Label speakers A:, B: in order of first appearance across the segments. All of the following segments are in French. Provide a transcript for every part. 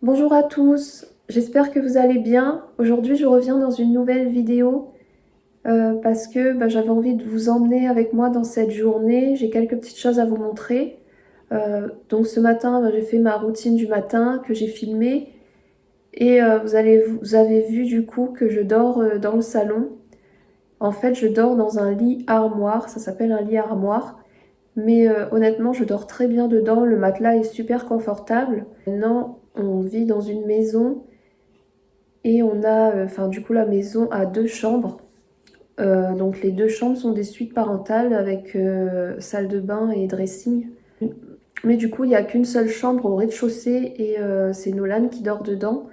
A: Bonjour à tous, j'espère que vous allez bien. Aujourd'hui, je reviens dans une nouvelle vidéo parce que j'avais envie de vous emmener avec moi dans cette journée. J'ai quelques petites choses à vous montrer. Donc ce matin, j'ai fait ma routine du matin que j'ai filmée et vous avez vu du coup que je dors dans le salon. En fait, je dors dans un lit armoire, ça s'appelle un lit armoire. Mais honnêtement, je dors très bien dedans, le matelas est super confortable. Maintenant, on vit dans une maison et on a, du coup, la maison a 2 chambres. Donc les 2 chambres sont des suites parentales avec salle de bain et dressing. Mais du coup, il n'y a qu'une seule chambre au rez-de-chaussée et c'est Nolan qui dort dedans.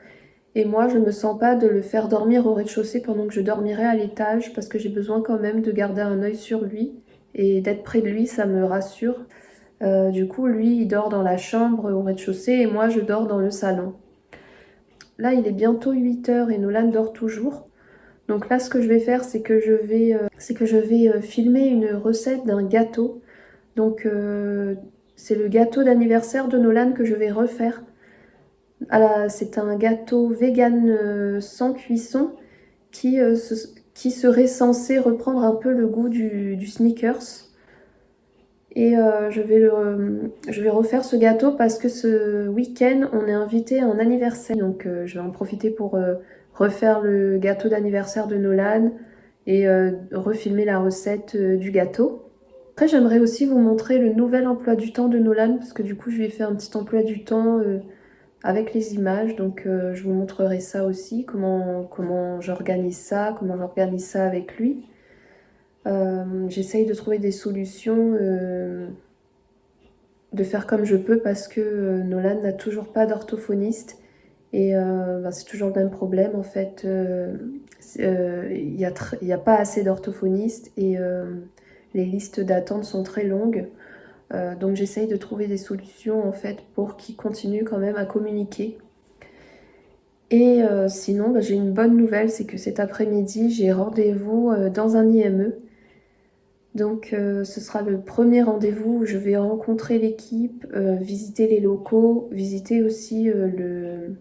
A: Et moi, je ne me sens pas de le faire dormir au rez-de-chaussée pendant que je dormirai à l'étage parce que j'ai besoin quand même de garder un œil sur lui et d'être près de lui, ça me rassure. Du coup, lui, il dort dans la chambre au rez-de-chaussée et moi, je dors dans le salon. Là, il est bientôt 8 heures et Nolan dort toujours. Donc là, ce que je vais faire, c'est que je vais filmer une recette d'un gâteau. Donc, c'est le gâteau d'anniversaire de Nolan que je vais refaire. C'est un gâteau vegan sans cuisson qui serait censé reprendre un peu le goût du Snickers. Et je vais refaire ce gâteau parce que ce week-end, on est invité à un anniversaire. Donc je vais en profiter pour refaire le gâteau d'anniversaire de Nolan et refilmer la recette du gâteau. Après, j'aimerais aussi vous montrer le nouvel emploi du temps de Nolan parce que du coup, je lui ai fait un petit emploi du temps avec les images. Donc je vous montrerai ça aussi, comment j'organise ça avec lui. J'essaye de trouver des solutions, de faire comme je peux parce que Nolan n'a toujours pas d'orthophoniste et c'est toujours le même problème en fait. Il y a pas assez d'orthophonistes et les listes d'attente sont très longues. Donc j'essaye de trouver des solutions en fait pour qu'il continue quand même à communiquer. Et sinon, j'ai une bonne nouvelle, c'est que cet après-midi, j'ai rendez-vous dans un IME. Donc ce sera le premier rendez-vous où je vais rencontrer l'équipe, visiter les locaux, visiter aussi le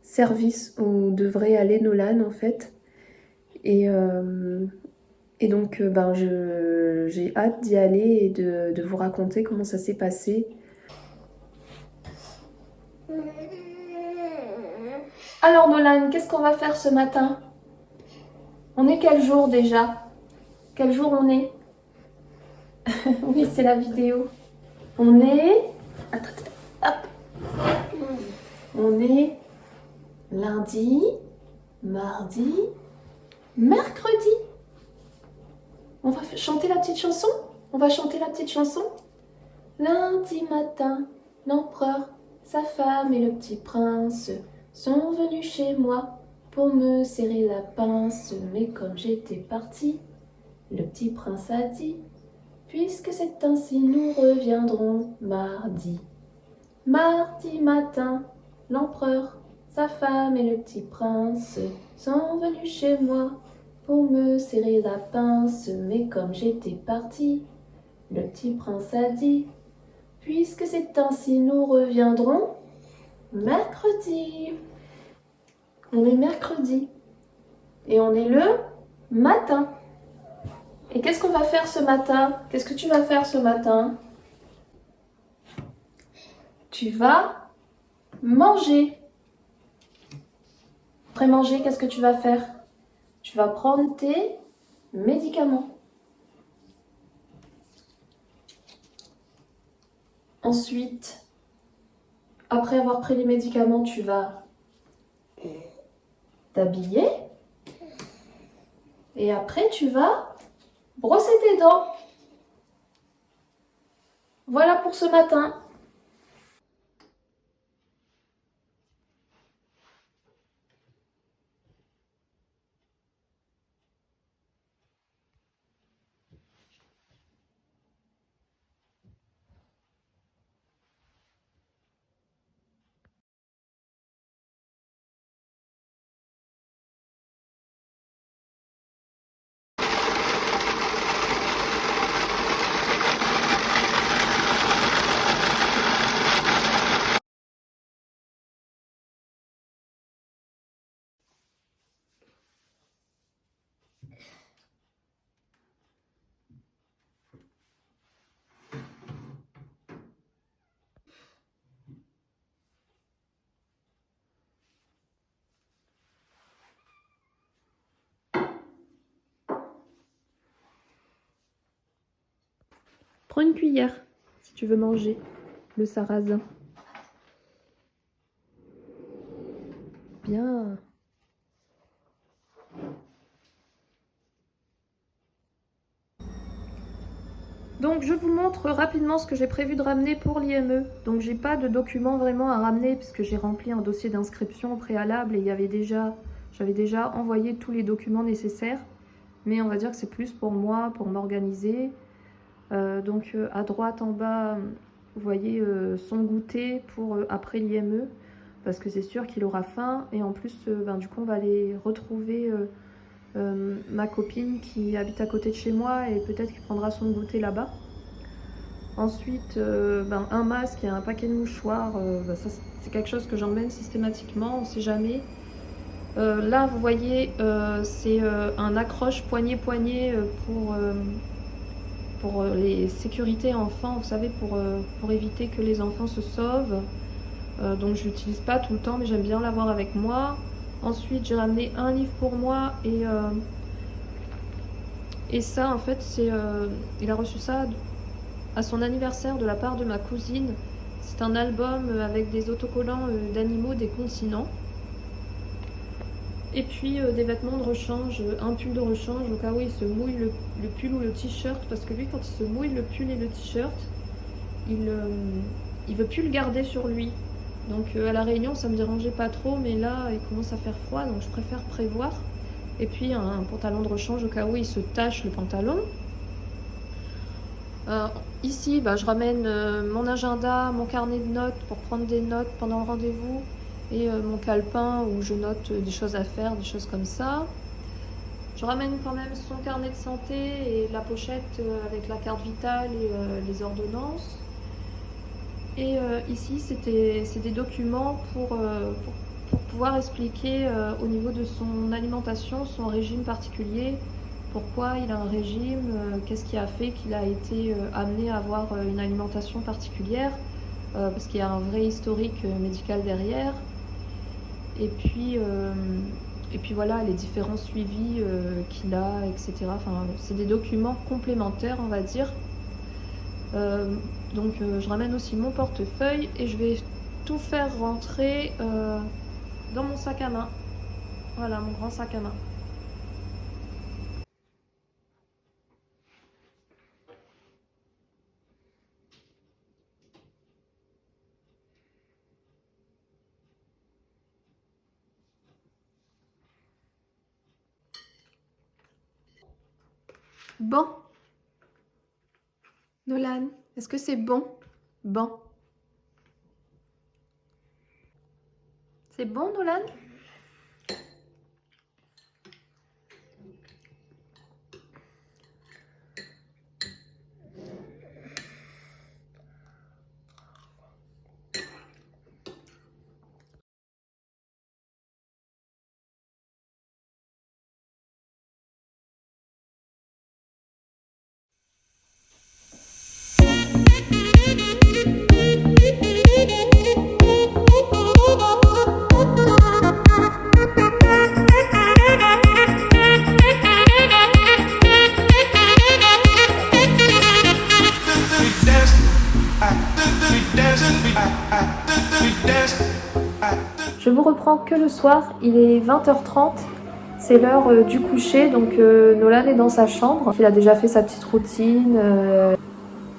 A: service où devrait aller Nolan en fait. Et, donc j'ai hâte d'y aller et de vous raconter comment ça s'est passé. Alors Nolan, qu'est-ce qu'on va faire ce matin? On est quel jour déjà? Quel jour on est? Oui, c'est la vidéo. On est... Attends, hop. On est lundi, mardi, mercredi. On va chanter la petite chanson? On va chanter la petite chanson? Lundi matin, l'empereur, sa femme et le petit prince sont venus chez moi pour me serrer la pince. Mais comme j'étais partie, le petit prince a dit: puisque c'est ainsi, nous reviendrons mardi. Mardi matin, l'empereur, sa femme et le petit prince sont venus chez moi pour me serrer la pince. Mais comme j'étais partie, le petit prince a dit: puisque c'est ainsi, nous reviendrons mercredi. On est mercredi et on est le matin. Et qu'est-ce qu'on va faire ce matin? Qu'est-ce que tu vas faire ce matin? Tu vas manger. Après manger, qu'est-ce que tu vas faire? Tu vas prendre tes médicaments. Ensuite, après avoir pris les médicaments, tu vas t'habiller. Et après, tu vas brosser tes dents. Voilà pour ce matin. Prends une cuillère si tu veux manger le sarrasin. Bien. Donc je vous montre rapidement ce que j'ai prévu de ramener pour l'IME. Donc j'ai pas de documents vraiment à ramener puisque j'ai rempli un dossier d'inscription au préalable et j'avais déjà envoyé tous les documents nécessaires. Mais on va dire que c'est plus pour moi, pour m'organiser. Donc à droite en bas, vous voyez son goûter pour après l'IME. Parce que c'est sûr qu'il aura faim. Et en plus, du coup, on va aller retrouver ma copine qui habite à côté de chez moi et peut-être qu'il prendra son goûter là-bas. Ensuite, un masque et un paquet de mouchoirs, ça c'est quelque chose que j'emmène systématiquement, on ne sait jamais. Là, vous voyez, c'est un accroche poignet-poignet pour les sécurités enfants, vous savez, pour éviter que les enfants se sauvent. Donc je l'utilise pas tout le temps, mais j'aime bien l'avoir avec moi. Ensuite, j'ai ramené un livre pour moi et ça, en fait, il a reçu ça à son anniversaire de la part de ma cousine. C'est un album avec des autocollants d'animaux des continents. Et puis des vêtements de rechange, un pull de rechange au cas où il se mouille le pull ou le t-shirt. Parce que lui, quand il se mouille le pull et le t-shirt, il veut plus le garder sur lui. Donc à la Réunion, ça me dérangeait pas trop, mais là, il commence à faire froid, donc je préfère prévoir. Et puis un pantalon de rechange au cas où il se tache le pantalon. Ici, je ramène mon agenda, mon carnet de notes pour prendre des notes pendant le rendez-vous et mon calepin où je note des choses à faire, des choses comme ça. Je ramène quand même son carnet de santé et la pochette avec la carte vitale et les ordonnances. Et ici, c'est des documents pour pouvoir expliquer au niveau de son alimentation, son régime particulier, pourquoi il a un régime, qu'est-ce qui a fait qu'il a été amené à avoir une alimentation particulière, parce qu'il y a un vrai historique médical derrière. Et puis voilà, les différents suivis qu'il a, etc. Enfin, c'est des documents complémentaires, on va dire. Donc je ramène aussi mon portefeuille et je vais tout faire rentrer dans mon sac à main. Voilà, mon grand sac à main. Bon. Nolan, est-ce que c'est bon? Bon. C'est bon, Nolan? Je vous reprends que le soir, il est 20h30, c'est l'heure du coucher, donc Nolan est dans sa chambre. Il a déjà fait sa petite routine,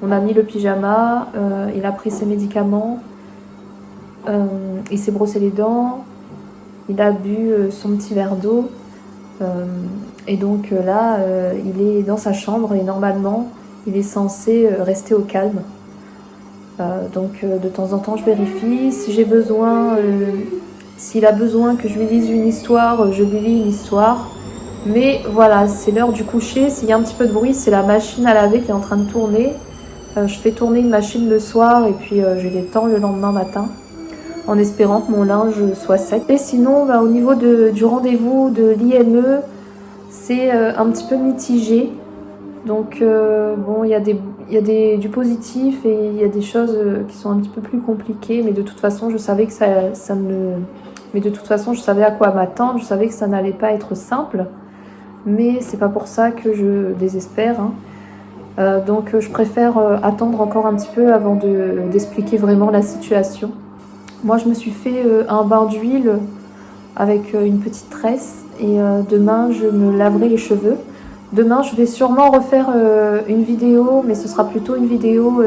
A: on a mis le pyjama, il a pris ses médicaments, il s'est brossé les dents, il a bu son petit verre d'eau, et donc là, il est dans sa chambre et normalement, il est censé rester au calme. Donc de temps en temps, je vérifie. Si j'ai besoin, s'il a besoin que je lui lise une histoire, je lui lis une histoire. Mais voilà, c'est l'heure du coucher. S'il y a un petit peu de bruit, c'est la machine à laver qui est en train de tourner. Je fais tourner une machine le soir et puis je les tends le lendemain matin en espérant que mon linge soit sec. Et sinon, au niveau du rendez-vous de l'IME, c'est un petit peu mitigé. Donc bon, il y a du positif et il y a des choses qui sont un petit peu plus compliquées, mais de toute façon, je savais que mais de toute façon, je savais à quoi m'attendre, je savais que ça n'allait pas être simple, mais c'est pas pour ça que je désespère, hein. Donc je préfère attendre encore un petit peu avant d'expliquer vraiment la situation. Moi je me suis fait un bain d'huile avec une petite tresse et demain je me laverai les cheveux. Demain je vais sûrement refaire une vidéo, mais ce sera plutôt une vidéo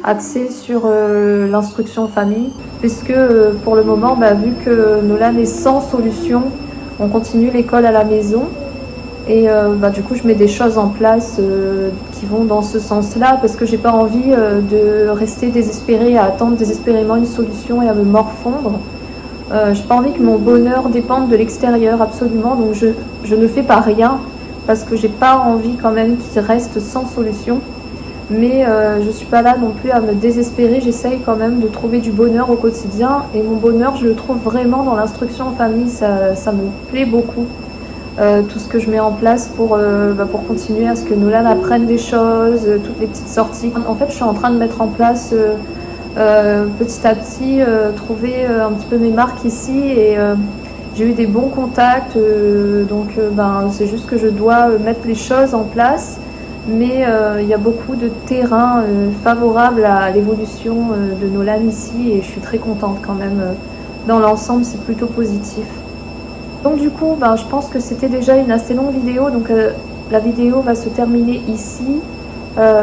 A: axée sur l'instruction famille, puisque pour le moment, vu que Nolan est sans solution, on continue l'école à la maison. Et du coup je mets des choses en place qui vont dans ce sens-là, parce que j'ai pas envie de rester désespérée, à attendre désespérément une solution et à me morfondre. J'ai pas envie que mon bonheur dépende de l'extérieur absolument, donc je ne fais pas rien parce que j'ai pas envie quand même qu'il reste sans solution. Mais je suis pas là non plus à me désespérer, j'essaye quand même de trouver du bonheur au quotidien, et mon bonheur je le trouve vraiment dans l'instruction en famille, ça me plaît beaucoup. Tout ce que je mets en place pour continuer à ce que Nolan apprenne des choses, toutes les petites sorties. En fait, je suis en train de mettre en place petit à petit, trouver un petit peu mes marques ici, et j'ai eu des bons contacts, c'est juste que je dois mettre les choses en place, mais il y a beaucoup de terrain favorable à l'évolution de Nolan ici, et je suis très contente quand même. Dans l'ensemble, c'est plutôt positif. Donc du coup, je pense que c'était déjà une assez longue vidéo, donc la vidéo va se terminer ici.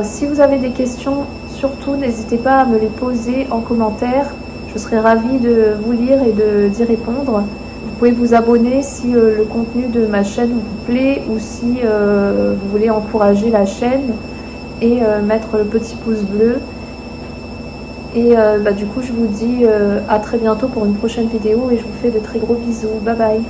A: Si vous avez des questions, surtout n'hésitez pas à me les poser en commentaire. Je serai ravie de vous lire et d'y répondre. Vous pouvez vous abonner si le contenu de ma chaîne vous plaît, ou si vous voulez encourager la chaîne, et mettre le petit pouce bleu. Et du coup, je vous dis à très bientôt pour une prochaine vidéo, et je vous fais de très gros bisous. Bye bye!